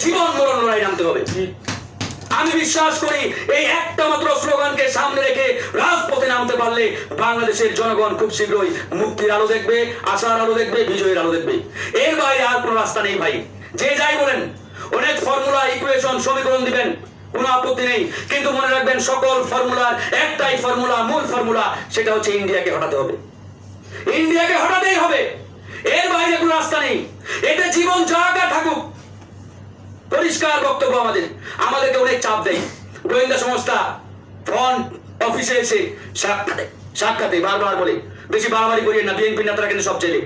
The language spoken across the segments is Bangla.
জীবন মরণ লড়াই নামতে হবে। আমি বিশ্বাস করি এই একটা মাত্র স্লোগানকে সামনে রেখে রাজপথে নামতে পারলে বাংলাদেশের জনগণ খুব শীঘ্রই মুক্তির আলো দেখবে, আশার আলো দেখবে, বিজয়ের আলো দেখবে। এর বাইরে আর কোনো রাস্তা নেই ভাই। যে যাই বলেন, অনেক ফর্মুলা, ইকুয়েশন, সমীকরণ দিবেন, কোনো আপত্তি নেই, কিন্তু মনে রাখবেন সকল ফর্মুলার একটাই ফর্মুলা, মূল ফর্মুলা, সেটা হচ্ছে ইন্ডিয়াকে হটাতে হবে। ইন্ডিয়াকে হটাতেই হবে, এর বাইরে কোনো রাস্তা নেই। এটা জীবন জায়গা থাকুক, পরিষ্কার বক্তব্য। আমাদেরকে অনেক চাপ দেয় গোয়েন্দা সংস্থা, ফ্রন্ট অফিসে এসে সাক্ষাতে বারবার বলে, বেশি বাড়াবাড়ি করিয়ে না, বিএনপি নেতারা কিন্তু সব ছেলে,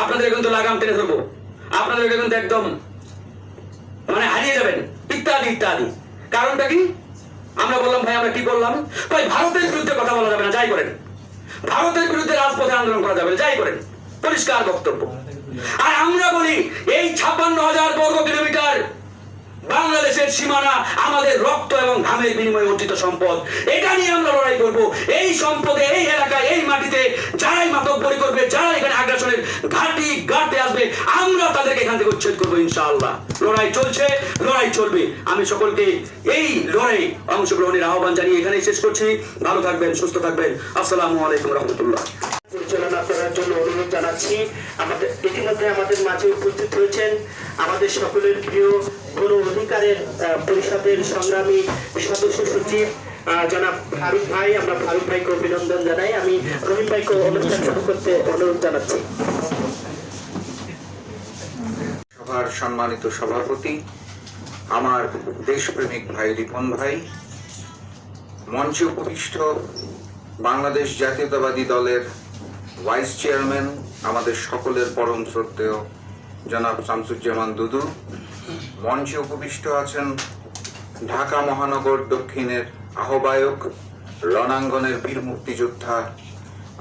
আপনাদের কিন্তু লাগাম টেনে ধরবো, আপনাদেরকে কিন্তু একদম মানে হারিয়ে যাবেন, ইত্যাদি ইত্যাদি। কারণটা কি? আমরা বললাম ভাই আমরা কি করলাম? ভাই ভারতের বিরুদ্ধে কথা বলা যাবে না, যাই করেন। ভারতের বিরুদ্ধে রাজপথে আন্দোলন করা যাবে না, যাই করেন। পরিষ্কার বক্তব্য। আর আমরা বলি এই 56,000 বর্গ কিলোমিটার বাংলাদেশের সীমানা আমাদের রক্ত এবং ঘামের বিনিময়ে অর্জিত সম্পদ। এটা নিয়ে আমরা লড়াই করব। এই সম্পদে, এই এলাকায়, এই মাটিতে যারাই মাতব্বরি করবে, যারা এখানে আগ্রাসনের ঘাঁটি গাড়তে আসবে, আমরা তাদেরকে এখান থেকে উচ্ছেদ করবো ইনশাআল্লাহ। লড়াই চলছে, লড়াই চলবে। আমি সকলকে এই লড়াই অংশগ্রহণের আহ্বান জানিয়ে এখানেই শেষ করছি। ভালো থাকবেন, সুস্থ থাকবেন। আসসালামু আলাইকুম রহমতুল্লাহ। পরিচালনা করার জন্য অনুরোধ জানাচ্ছি। আমাদের ইতিমধ্যে আমাদের মাঝে উপস্থিত হয়েছেন আমাদের সকলের প্রিয় গণ অধিকারের পরিষদের সংগ্রামী সদস্য সচিব জনাব ফারুক ভাই। আমরা ফারুক ভাইকে অভিনন্দন জানাই। আমি রহিম ভাইকে অনুষ্ঠান শুরু করতে অনুরোধ জানাচ্ছি। সভার সম্মানিত সভাপতি, আমার দেশপ্রেমিক ভাই রিপন ভাই, মঞ্চে উপবিষ্ট বাংলাদেশ জাতীয়তাবাদী দলের ভাইস চেয়ারম্যান, আমাদের সকলের পরম শ্রদ্ধেয় জনাব শামসুজ্জামান দুদু, মঞ্চে উপবিষ্ট আছেন ঢাকা মহানগর দক্ষিণের আহ্বায়ক, রণাঙ্গনের বীর মুক্তিযোদ্ধা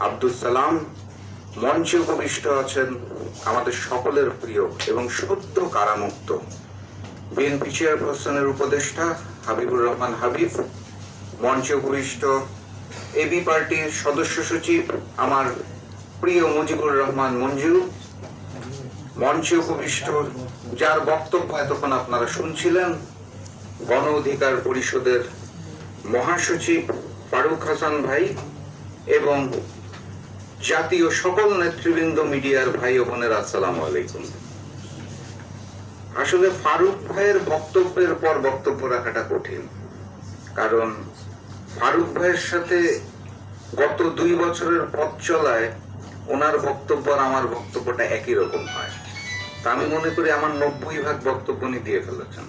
আব্দুল সালাম, মঞ্চে উপবিষ্ট আছেন আমাদের সকলের প্রিয় এবং সদ্য কারামুক্ত বিএনপি চেয়ারপারসনের উপদেষ্টা হাবিবুর রহমান হাবিব, মঞ্চে উপবিষ্ট এবি পার্টির সদস্য সচিব আমার প্রিয় মুজিবুর রহমান মঞ্জু, মঞ্চে উপবিষ্ট যার বক্তব্য এতক্ষণ আপনারা শুনছিলেন গণ অধিকার পরিষদের মহাসচিব ফারুক হাসান ভাই, এবং জাতীয় সকল নেতৃবৃন্দ, মিডিয়ার ভাই ও বোনের, আসসালামু আলাইকুম। আসলে ফারুক ভাইয়ের বক্তব্যের পর বক্তব্য রাখাটা কঠিন, কারণ ফারুক ভাইয়ের সাথে গত 2 বছরের পথ চলায় ওনার বক্তব্য আর আমার বক্তব্যটা একই রকম হয়। তা আমি মনে করি আমার 90% বক্তব্য উনি দিয়ে ফেলেছেন।